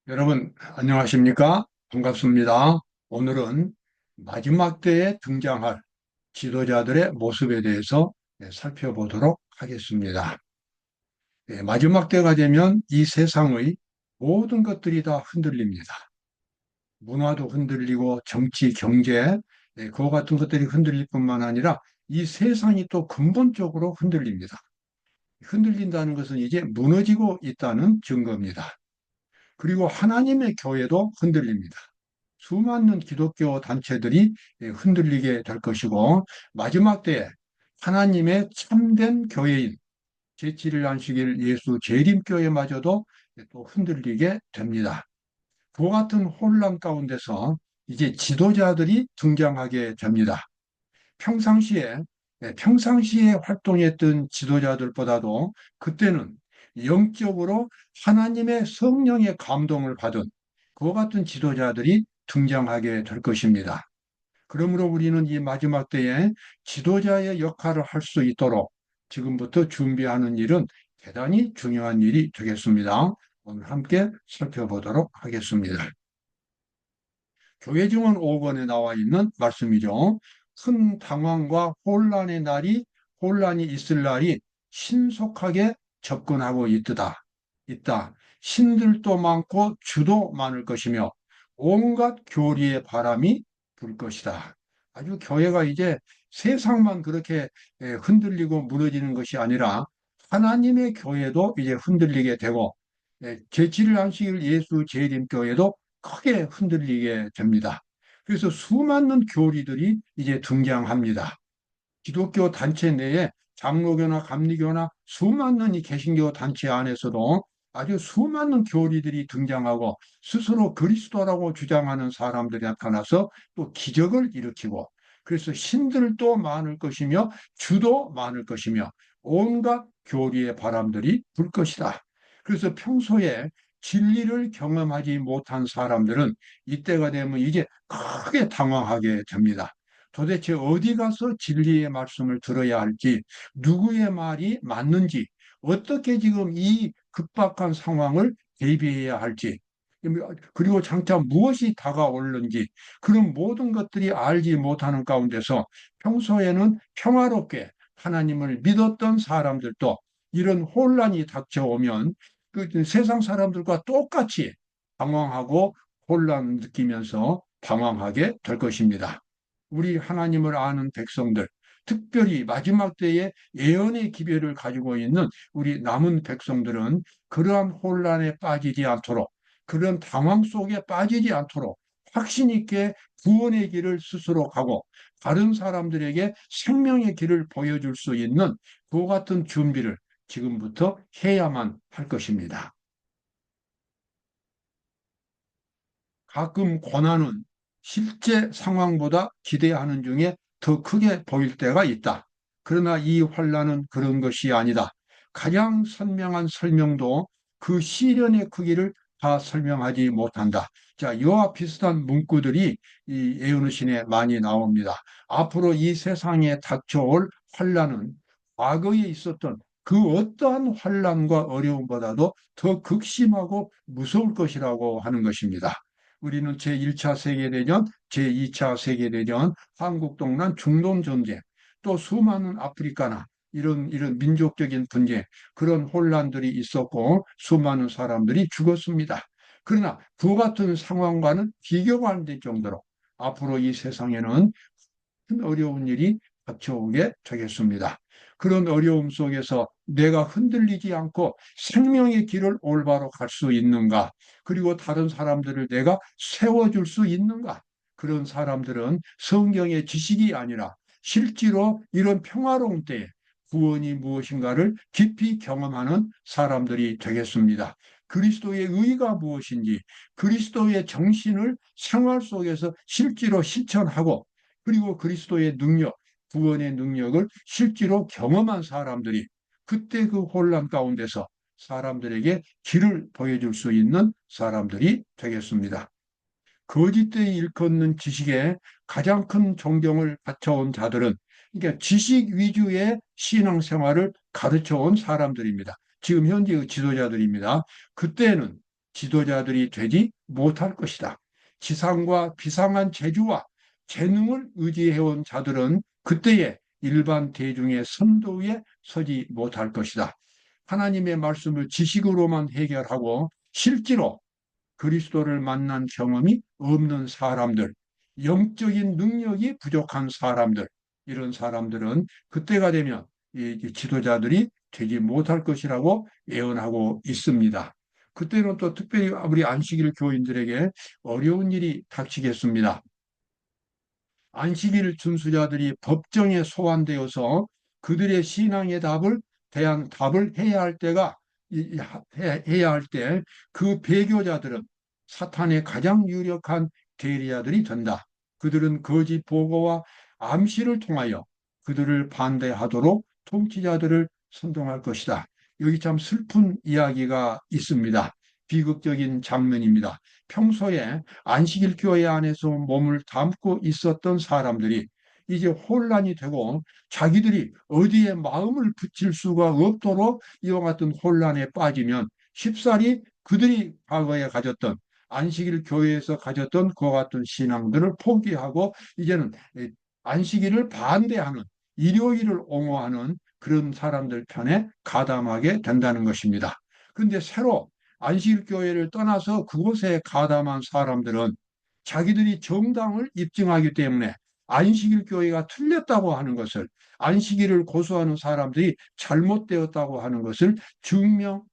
여러분, 안녕하십니까? 반갑습니다. 오늘은 마지막 때에 등장할 지도자들의 모습에 대해서 살펴보도록 하겠습니다. 마지막 때가 되면 이 세상의 모든 것들이 다 흔들립니다. 문화도 흔들리고 정치, 경제, 그와 같은 것들이 흔들릴 뿐만 아니라 이 세상이 또 근본적으로 흔들립니다. 흔들린다는 것은 이제 무너지고 있다는 증거입니다. 그리고 하나님의 교회도 흔들립니다. 수많은 기독교 단체들이 흔들리게 될 것이고 마지막 때에 하나님의 참된 교회인 제7일 안식일 예수 재림교회마저도 또 흔들리게 됩니다. 그와 같은 혼란 가운데서 이제 지도자들이 등장하게 됩니다. 평상시에 평상시에 활동했던 지도자들보다도 그때는 영적으로 하나님의 성령의 감동을 받은 그와 같은 지도자들이 등장하게 될 것입니다. 그러므로 우리는 이 마지막 때에 지도자의 역할을 할 수 있도록 지금부터 준비하는 일은 대단히 중요한 일이 되겠습니다. 오늘 함께 살펴보도록 하겠습니다. 교회 증언 5권에 나와 있는 말씀이죠. 큰 당황과 혼란이 있을 날이 신속하게 접근하고 있다. 신들도 많고 주도 많을 것이며 온갖 교리의 바람이 불 것이다. 아주 교회가 이제 세상만 그렇게 흔들리고 무너지는 것이 아니라 하나님의 교회도 이제 흔들리게 되고 제7일 안식일 예수 재림교회도 크게 흔들리게 됩니다. 그래서 수많은 교리들이 이제 등장합니다. 기독교 단체 내에 장로교나 감리교나 수많은 이 개신교 단체 안에서도 아주 수많은 교리들이 등장하고 스스로 그리스도라고 주장하는 사람들이 나타나서 또 기적을 일으키고 그래서 신들도 많을 것이며 주도 많을 것이며 온갖 교리의 바람들이 불 것이다. 그래서 평소에 진리를 경험하지 못한 사람들은 이때가 되면 이제 크게 당황하게 됩니다. 도대체 어디 가서 진리의 말씀을 들어야 할지, 누구의 말이 맞는지, 어떻게 지금 이 급박한 상황을 대비해야 할지, 그리고 장차 무엇이 다가오는지, 그런 모든 것들이 알지 못하는 가운데서 평소에는 평화롭게 하나님을 믿었던 사람들도 이런 혼란이 닥쳐오면 그 세상 사람들과 똑같이 방황하고 혼란 느끼면서 방황하게 될 것입니다. 우리 하나님을 아는 백성들, 특별히 마지막 때에 예언의 기별을 가지고 있는 우리 남은 백성들은 그러한 혼란에 빠지지 않도록, 그런 당황 속에 빠지지 않도록 확신 있게 구원의 길을 스스로 가고 다른 사람들에게 생명의 길을 보여줄 수 있는 그와 같은 준비를 지금부터 해야만 할 것입니다. 가끔 고난은 실제 상황보다 기대하는 중에 더 크게 보일 때가 있다. 그러나 이 환란은 그런 것이 아니다. 가장 선명한 설명도 그 시련의 크기를 다 설명하지 못한다. 자, 이와 비슷한 문구들이 이 예언의 신에 많이 나옵니다. 앞으로 이 세상에 닥쳐올 환란은 과거에 있었던 그 어떠한 환란과 어려움보다도 더 극심하고 무서울 것이라고 하는 것입니다. 우리는 제1차 세계대전, 제2차 세계대전, 한국동란 중동전쟁, 또 수많은 아프리카나 이런 민족적인 분쟁, 그런 혼란들이 있었고 수많은 사람들이 죽었습니다. 그러나 그 같은 상황과는 비교가 안 될 정도로 앞으로 이 세상에는 큰 어려운 일이 닥쳐오게 되겠습니다. 그런 어려움 속에서 내가 흔들리지 않고 생명의 길을 올바로 갈 수 있는가? 그리고 다른 사람들을 내가 세워줄 수 있는가? 그런 사람들은 성경의 지식이 아니라 실제로 이런 평화로운 때에 구원이 무엇인가를 깊이 경험하는 사람들이 되겠습니다. 그리스도의 의가 무엇인지, 그리스도의 정신을 생활 속에서 실제로 실천하고 그리고 그리스도의 능력, 구원의 능력을 실제로 경험한 사람들이 그때 그 혼란 가운데서 사람들에게 길을 보여줄 수 있는 사람들이 되겠습니다. 거짓되이 일컫는 지식에 가장 큰 존경을 바쳐온 자들은 그러니까 지식 위주의 신앙생활을 가르쳐온 사람들입니다. 지금 현재의 지도자들입니다. 그때는 지도자들이 되지 못할 것이다. 지상과 비상한 재주와 재능을 의지해온 자들은 그때의 일반 대중의 선도에 서지 못할 것이다. 하나님의 말씀을 지식으로만 해결하고 실제로 그리스도를 만난 경험이 없는 사람들, 영적인 능력이 부족한 사람들, 이런 사람들은 그때가 되면 이 지도자들이 되지 못할 것이라고 예언하고 있습니다. 그때는 또 특별히 우리 안식일 교인들에게 어려운 일이 닥치겠습니다. 안식일 준수자들이 법정에 소환되어서 그들의 신앙의 답을 대한 답을 해야 할 때가 해야 할 때 그 배교자들은 사탄의 가장 유력한 대리자들이 된다. 그들은 거짓 보고와 암시를 통하여 그들을 반대하도록 통치자들을 선동할 것이다. 여기 참 슬픈 이야기가 있습니다. 비극적인 장면입니다. 평소에 안식일 교회 안에서 몸을 담고 있었던 사람들이 이제 혼란이 되고 자기들이 어디에 마음을 붙일 수가 없도록 이와 같은 혼란에 빠지면 쉽사리 그들이 과거에 가졌던 안식일 교회에서 가졌던 그와 같은 신앙들을 포기하고 이제는 안식일을 반대하는 일요일을 옹호하는 그런 사람들 편에 가담하게 된다는 것입니다. 그런데 새로 안식일 교회를 떠나서 그곳에 가담한 사람들은 자기들이 정당을 입증하기 때문에 안식일 교회가 틀렸다고 하는 것을, 안식일을 고수하는 사람들이 잘못되었다고 하는 것을 증명하는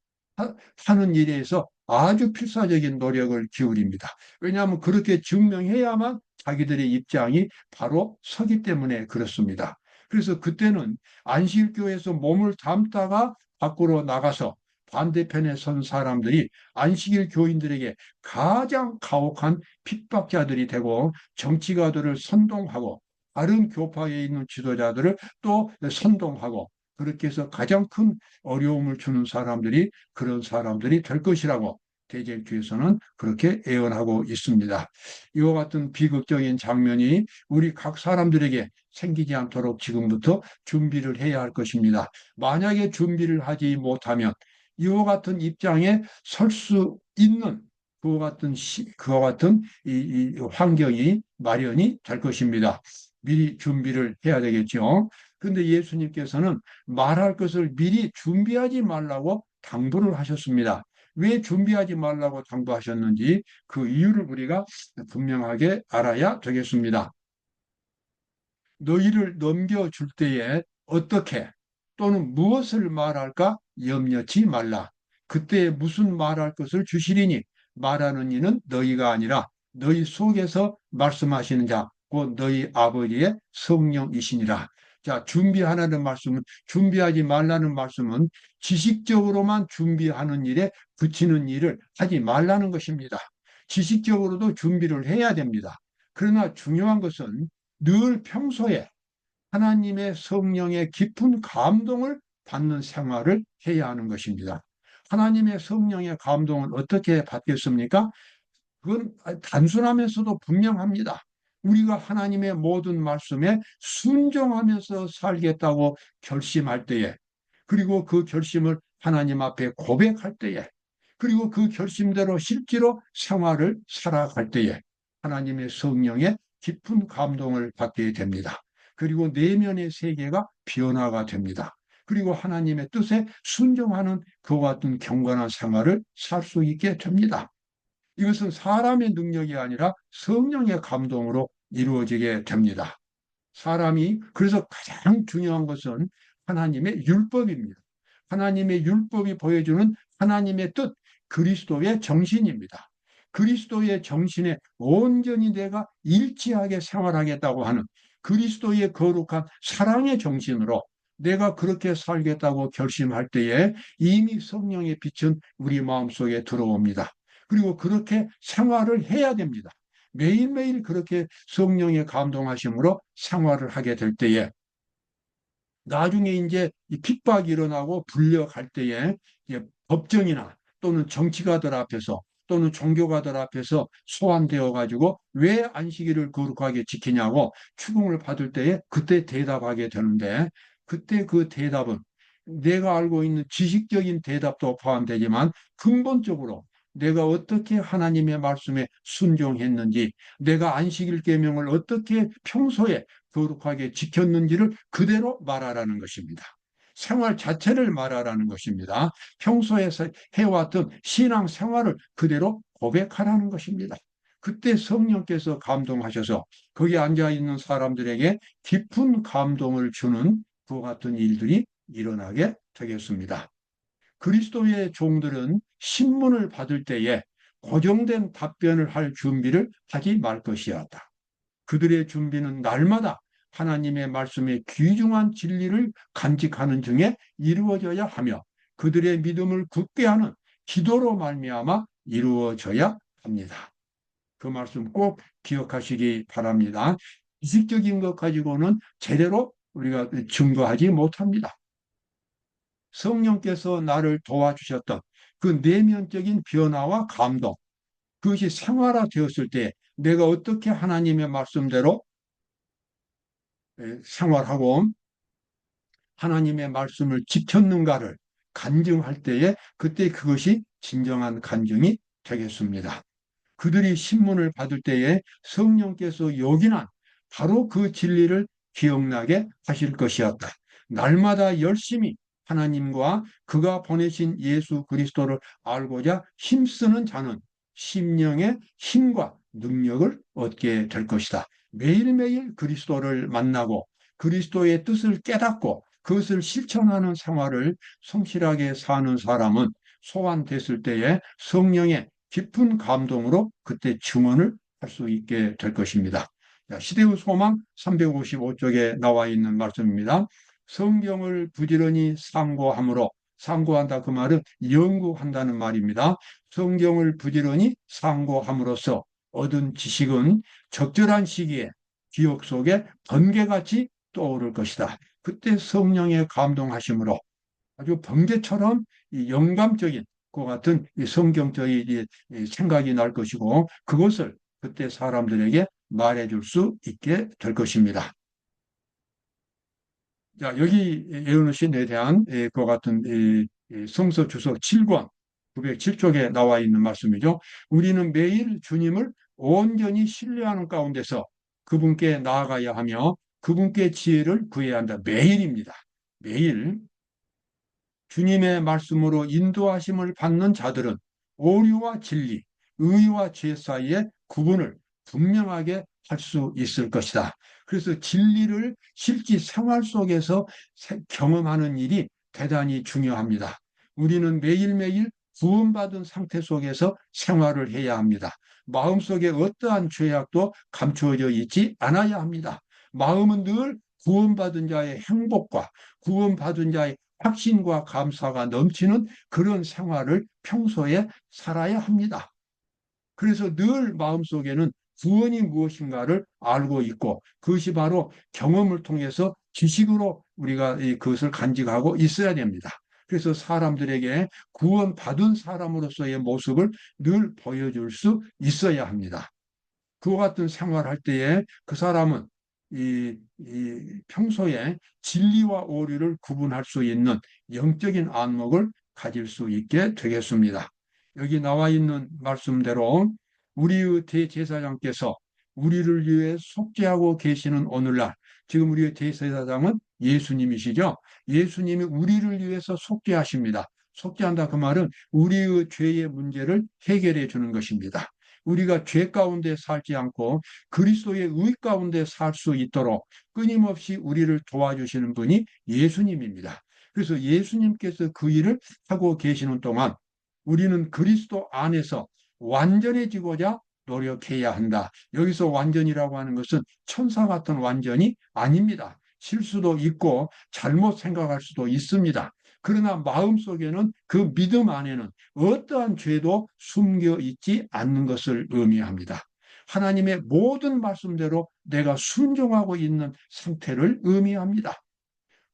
일에서 아주 필사적인 노력을 기울입니다. 왜냐하면 그렇게 증명해야만 자기들의 입장이 바로 서기 때문에 그렇습니다. 그래서 그때는 안식일 교회에서 몸을 담다가 밖으로 나가서 반대편에 선 사람들이 안식일 교인들에게 가장 가혹한 핍박자들이 되고 정치가들을 선동하고 다른 교파에 있는 지도자들을 또 선동하고 그렇게 해서 가장 큰 어려움을 주는 사람들이 그런 사람들이 될 것이라고 대제주에서는 그렇게 예언하고 있습니다. 이와 같은 비극적인 장면이 우리 각 사람들에게 생기지 않도록 지금부터 준비를 해야 할 것입니다. 만약에 준비를 하지 못하면 이와 같은 입장에 설 수 있는 그와 같은 이 환경이 마련이 될 것입니다. 미리 준비를 해야 되겠죠. 그런데 예수님께서는 말할 것을 미리 준비하지 말라고 당부를 하셨습니다. 왜 준비하지 말라고 당부하셨는지 그 이유를 우리가 분명하게 알아야 되겠습니다. 너희를 넘겨줄 때에 어떻게 또는 무엇을 말할까 염려치 말라. 그때 무슨 말할 것을 주시리니 말하는 이는 너희가 아니라 너희 속에서 말씀하시는 자, 곧 너희 아버지의 성령이시니라. 자, 준비하라는 말씀은, 준비하지 말라는 말씀은 지식적으로만 준비하는 일에 그치는 일을 하지 말라는 것입니다. 지식적으로도 준비를 해야 됩니다. 그러나 중요한 것은 늘 평소에 하나님의 성령의 깊은 감동을 받는 생활을 해야 하는 것입니다. 하나님의 성령의 감동을 어떻게 받겠습니까? 그건 단순하면서도 분명합니다. 우리가 하나님의 모든 말씀에 순종하면서 살겠다고 결심할 때에, 그리고 그 결심을 하나님 앞에 고백할 때에, 그리고 그 결심대로 실제로 생활을 살아갈 때에 하나님의 성령의 깊은 감동을 받게 됩니다. 그리고 내면의 세계가 변화가 됩니다. 그리고 하나님의 뜻에 순종하는 그와 같은 경건한 생활을 살 수 있게 됩니다. 이것은 사람의 능력이 아니라 성령의 감동으로 이루어지게 됩니다. 사람이, 그래서 가장 중요한 것은 하나님의 율법입니다. 하나님의 율법이 보여주는 하나님의 뜻, 그리스도의 정신입니다. 그리스도의 정신에 온전히 내가 일치하게 생활하겠다고 하는 그리스도의 거룩한 사랑의 정신으로 내가 그렇게 살겠다고 결심할 때에 이미 성령의 빛은 우리 마음속에 들어옵니다. 그리고 그렇게 생활을 해야 됩니다. 매일매일 그렇게 성령의 감동하심으로 생활을 하게 될 때에 나중에 이제 이 핍박이 일어나고 불려갈 때에 법정이나 또는 정치가들 앞에서 또는 종교가들 앞에서 소환되어 가지고 왜 안식일을 거룩하게 지키냐고 추궁을 받을 때에 그때 대답하게 되는데 그때 그 대답은 내가 알고 있는 지식적인 대답도 포함되지만 근본적으로 내가 어떻게 하나님의 말씀에 순종했는지, 내가 안식일 계명을 어떻게 평소에 거룩하게 지켰는지를 그대로 말하라는 것입니다. 생활 자체를 말하라는 것입니다. 평소에 해왔던 신앙 생활을 그대로 고백하라는 것입니다. 그때 성령께서 감동하셔서 거기 앉아 있는 사람들에게 깊은 감동을 주는 그와 같은 일들이 일어나게 되겠습니다. 그리스도의 종들은 신문을 받을 때에 고정된 답변을 할 준비를 하지 말 것이었다. 그들의 준비는 날마다 하나님의 말씀의 귀중한 진리를 간직하는 중에 이루어져야 하며 그들의 믿음을 굳게 하는 기도로 말미암아 이루어져야 합니다. 그 말씀 꼭 기억하시기 바랍니다. 지식적인 것 가지고는 제대로 우리가 증거하지 못합니다. 성령께서 나를 도와주셨던 그 내면적인 변화와 감동, 그것이 생활화되었을 때 내가 어떻게 하나님의 말씀대로 생활하고 하나님의 말씀을 지켰는가를 간증할 때에 그때 그것이 진정한 간증이 되겠습니다. 그들이 신문을 받을 때에 성령께서 요긴한 바로 그 진리를 기억나게 하실 것이었다. 날마다 열심히 하나님과 그가 보내신 예수 그리스도를 알고자 힘쓰는 자는 심령의 힘과 능력을 얻게 될 것이다. 매일매일 그리스도를 만나고 그리스도의 뜻을 깨닫고 그것을 실천하는 생활을 성실하게 사는 사람은 소환됐을 때에 성령의 깊은 감동으로 그때 증언을 할 수 있게 될 것입니다. 시대의 소망 355쪽에 나와 있는 말씀입니다. 성경을 부지런히 상고함으로, 상고한다 그 말은 연구한다는 말입니다. 성경을 부지런히 상고함으로써 얻은 지식은 적절한 시기에 기억 속에 번개같이 떠오를 것이다. 그때 성령의 감동하심으로 아주 번개처럼 영감적인 그 같은 성경적인 생각이 날 것이고 그것을 그때 사람들에게 말해줄 수 있게 될 것입니다. 자, 여기 예언의 대한 그와 같은 성서 주석 7권 907쪽에 나와 있는 말씀이죠. 우리는 매일 주님을 온전히 신뢰하는 가운데서 그분께 나아가야 하며 그분께 지혜를 구해야 한다. 매일입니다. 매일 주님의 말씀으로 인도하심을 받는 자들은 오류와 진리, 의와 죄 사이의 구분을 분명하게 할 수 있을 것이다. 그래서 진리를 실제 생활 속에서 경험하는 일이 대단히 중요합니다. 우리는 매일매일 구원받은 상태 속에서 생활을 해야 합니다. 마음속에 어떠한 죄악도 감추어져 있지 않아야 합니다. 마음은 늘 구원받은 자의 행복과 구원받은 자의 확신과 감사가 넘치는 그런 생활을 평소에 살아야 합니다. 그래서 늘 마음속에는 구원이 무엇인가를 알고 있고 그것이 바로 경험을 통해서 지식으로 우리가 그것을 간직하고 있어야 됩니다. 그래서 사람들에게 구원받은 사람으로서의 모습을 늘 보여줄 수 있어야 합니다. 그와 같은 생활할 때에 그 사람은 평소에 진리와 오류를 구분할 수 있는 영적인 안목을 가질 수 있게 되겠습니다. 여기 나와 있는 말씀대로 우리의 대제사장께서 우리를 위해 속죄하고 계시는 오늘날 지금 우리의 대제사장은 예수님이시죠. 예수님이 우리를 위해서 속죄하십니다. 속죄한다 그 말은 우리의 죄의 문제를 해결해 주는 것입니다. 우리가 죄 가운데 살지 않고 그리스도의 의 가운데 살 수 있도록 끊임없이 우리를 도와주시는 분이 예수님입니다. 그래서 예수님께서 그 일을 하고 계시는 동안 우리는 그리스도 안에서 완전해지고자 노력해야 한다. 여기서 완전이라고 하는 것은 천사 같은 완전이 아닙니다. 실수도 있고 잘못 생각할 수도 있습니다. 그러나 마음속에는 그 믿음 안에는 어떠한 죄도 숨겨 있지 않는 것을 의미합니다. 하나님의 모든 말씀대로 내가 순종하고 있는 상태를 의미합니다.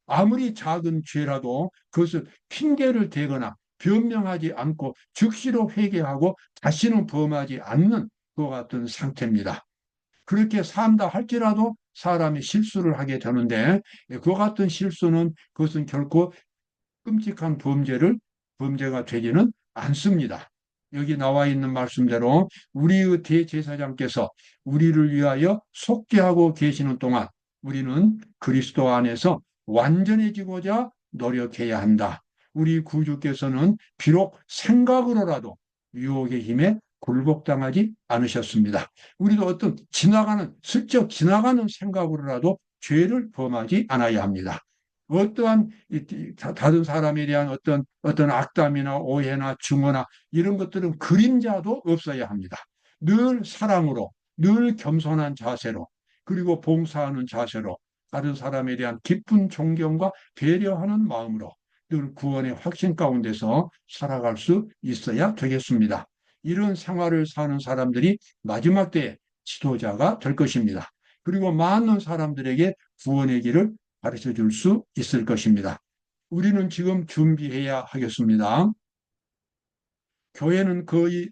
아무리 작은 죄라도 그것을 핑계를 대거나 변명하지 않고 즉시로 회개하고 다시는 범하지 않는 것 같은 상태입니다. 그렇게 산다 할지라도 사람이 실수를 하게 되는데 그 같은 실수는 그것은 결코 끔찍한 범죄가 되지는 않습니다. 여기 나와 있는 말씀대로 우리의 대제사장께서 우리를 위하여 속죄하고 계시는 동안 우리는 그리스도 안에서 완전해지고자 노력해야 한다. 우리 구주께서는 비록 생각으로라도 유혹의 힘에 굴복당하지 않으셨습니다. 우리도 어떤 슬쩍 지나가는 생각으로라도 죄를 범하지 않아야 합니다. 어떠한 다른 사람에 대한 어떤 악담이나 오해나 증오나 이런 것들은 그림자도 없어야 합니다. 늘 사랑으로, 늘 겸손한 자세로, 그리고 봉사하는 자세로 다른 사람에 대한 깊은 존경과 배려하는 마음으로 늘 구원의 확신 가운데서 살아갈 수 있어야 되겠습니다. 이런 생활을 사는 사람들이 마지막 때에 지도자가 될 것입니다. 그리고 많은 사람들에게 구원의 길을 가르쳐 줄 수 있을 것입니다. 우리는 지금 준비해야 하겠습니다. 교회는 거의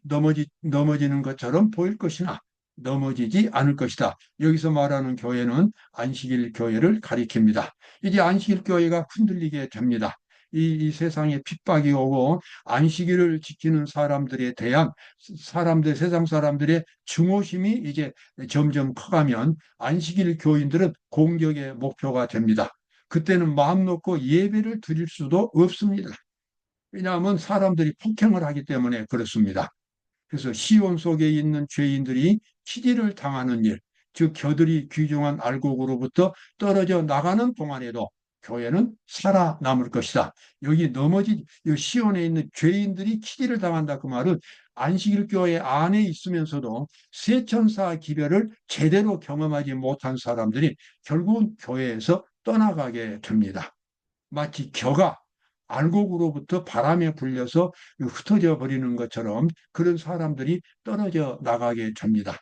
넘어지는 것처럼 보일 것이나 넘어지지 않을 것이다. 여기서 말하는 교회는 안식일 교회를 가리킵니다. 이제 안식일 교회가 흔들리게 됩니다. 이 세상에 핍박이 오고 안식일을 지키는 사람들에 대한 세상 사람들의 증오심이 이제 점점 커가면 안식일 교인들은 공격의 목표가 됩니다. 그때는 마음 놓고 예배를 드릴 수도 없습니다. 왜냐하면 사람들이 폭행을 하기 때문에 그렇습니다. 그래서 시온 속에 있는 죄인들이 치질을 당하는 일, 즉 겨들이 귀중한 알곡으로부터 떨어져 나가는 동안에도 교회는 살아남을 것이다. 이 시온에 있는 죄인들이 치질을 당한다 그 말은 안식일 교회 안에 있으면서도 세천사 기별을 제대로 경험하지 못한 사람들이 결국은 교회에서 떠나가게 됩니다. 마치 겨가 알곡으로부터 바람에 불려서 흩어져 버리는 것처럼 그런 사람들이 떨어져 나가게 됩니다.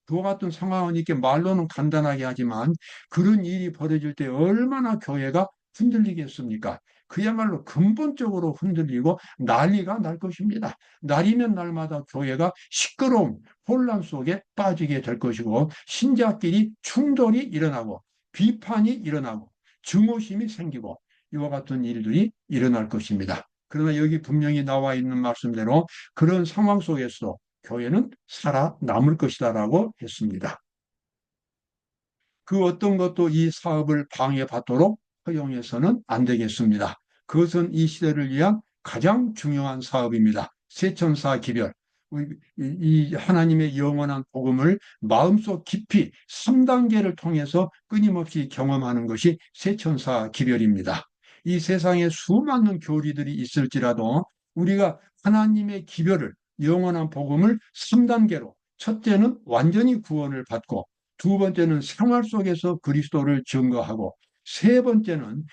그와 같은 상황은 이렇게 말로는 간단하게 하지만 그런 일이 벌어질 때 얼마나 교회가 흔들리겠습니까? 그야말로 근본적으로 흔들리고 난리가 날 것입니다. 날이면 날마다 교회가 시끄러움, 혼란 속에 빠지게 될 것이고 신자끼리 충돌이 일어나고 비판이 일어나고 증오심이 생기고 이와 같은 일들이 일어날 것입니다. 그러나 여기 분명히 나와 있는 말씀대로 그런 상황 속에서 교회는 살아남을 것이다라고 했습니다. 그 어떤 것도 이 사업을 방해받도록 허용해서는 안 되겠습니다. 그것은 이 시대를 위한 가장 중요한 사업입니다. 세천사 기별. 이 하나님의 영원한 복음을 마음속 깊이 3단계를 통해서 끊임없이 경험하는 것이 세천사 기별입니다. 이 세상에 수많은 교리들이 있을지라도 우리가 하나님의 기별을 영원한 복음을 3단계로 첫째는 완전히 구원을 받고 두 번째는 생활 속에서 그리스도를 증거하고 세 번째는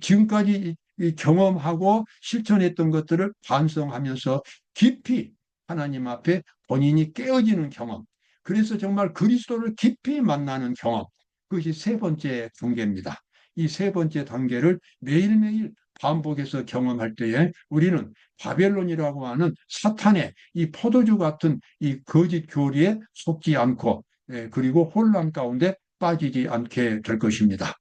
지금까지 경험하고 실천했던 것들을 반성하면서 깊이 하나님 앞에 본인이 깨어지는 경험. 그래서 정말 그리스도를 깊이 만나는 경험. 그것이 세 번째 단계입니다. 이 세 번째 단계를 매일매일 반복해서 경험할 때에 우리는 바벨론이라고 하는 사탄의 이 포도주 같은 이 거짓 교리에 속지 않고 그리고 혼란 가운데 빠지지 않게 될 것입니다.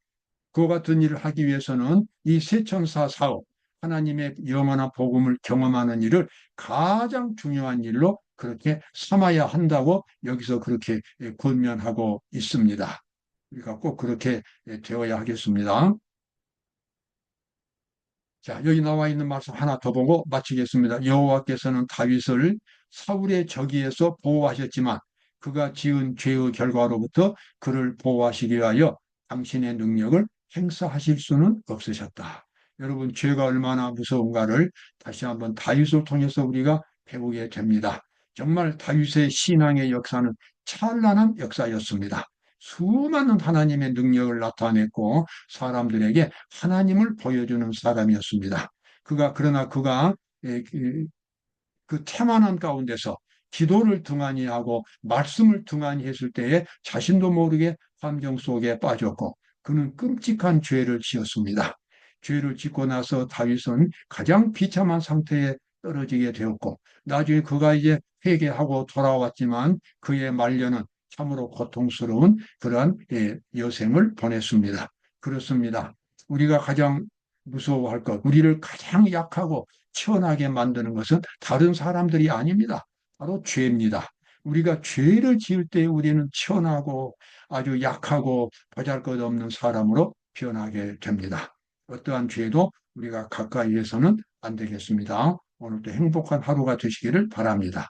그와 같은 일을 하기 위해서는 이 세천사 사업, 하나님의 영원한 복음을 경험하는 일을 가장 중요한 일로 그렇게 삼아야 한다고 여기서 그렇게 권면하고 있습니다. 우리가 꼭 그렇게 되어야 하겠습니다. 자, 여기 나와 있는 말씀 하나 더 보고 마치겠습니다. 여호와께서는 다윗을 사울의 저기에서 보호하셨지만 그가 지은 죄의 결과로부터 그를 보호하시기 위하여 당신의 능력을 행사하실 수는 없으셨다. 여러분, 죄가 얼마나 무서운가를 다시 한번 다윗을 통해서 우리가 배우게 됩니다. 정말 다윗의 신앙의 역사는 찬란한 역사였습니다. 수많은 하나님의 능력을 나타냈고 사람들에게 하나님을 보여주는 사람이었습니다. 그러나 그가 그 태만한 가운데서 기도를 등한히 하고 말씀을 등한히 했을 때에 자신도 모르게 환경 속에 빠졌고 그는 끔찍한 죄를 지었습니다. 죄를 짓고 나서 다윗은 가장 비참한 상태에 떨어지게 되었고 나중에 그가 이제 회개하고 돌아왔지만 그의 말년은 참으로 고통스러운 그러한 여생을 보냈습니다. 그렇습니다. 우리가 가장 무서워할 것, 우리를 가장 약하고 치어나게 만드는 것은 다른 사람들이 아닙니다. 바로 죄입니다. 우리가 죄를 지을 때 우리는 치어나고 아주 약하고 보잘것없는 사람으로 변하게 됩니다. 어떠한 죄도 우리가 가까이 해서는 안 되겠습니다. 오늘도 행복한 하루가 되시기를 바랍니다.